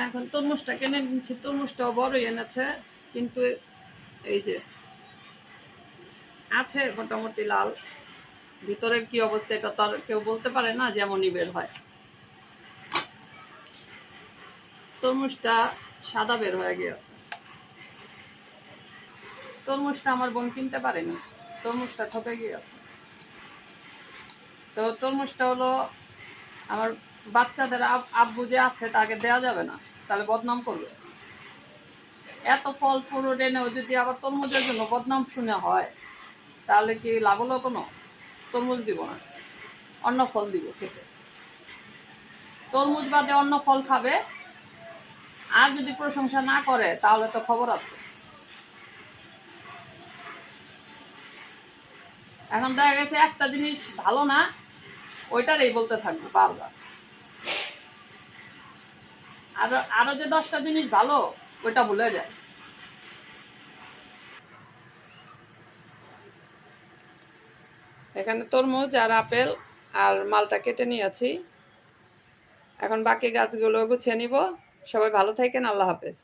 এখন তরমুজটা কিনে নিচ্ছি, তরমুজটাও বড়ই এনেছে, কিন্তু এই যে আছে মোটামুটি লাল, ভিতরের কি অবস্থা এটা তো আর কেউ বলতে পারে না, যেমনই বের হয়। তরমুজটা সাদা বের হয়ে গিয়েছে। তরমুজটা আমার বোন কিনতে পারেনি, তরমুজটা ঠকে গিয়েছে। তো তরমুজটা হলো আমার বাচ্চাদের আব্বু যে আছে তাকে দেওয়া যাবে না, তাহলে বদনাম করবে। এত ফল ফ্রুট এনেও যদি আবার তরমুজের জন্য বদনাম শুনে হয়, তাহলে কি লাভ হলো কোনো? তরমুজ দিব না, অন্য ফল দিব খেতে। তরমুজ বাদে অন্য ফল খাবে, আর যদি প্রশংসা না করে তাহলে তো খবর আছে। এখন দেখা গেছে একটা জিনিস ভালো না, ওইটারই বলতে থাকবে বারবার। আরো আরো যে 10টা জিনিস ভালো, ওইটা ভুলে যায়। এখানে তরমুজ আর আপেল আর মালটা কেটে নিয়েছি, এখন বাকি গাছগুলো গুছিয়ে নিব। সবাই ভালো থাকেন, আল্লাহ হাফেজ।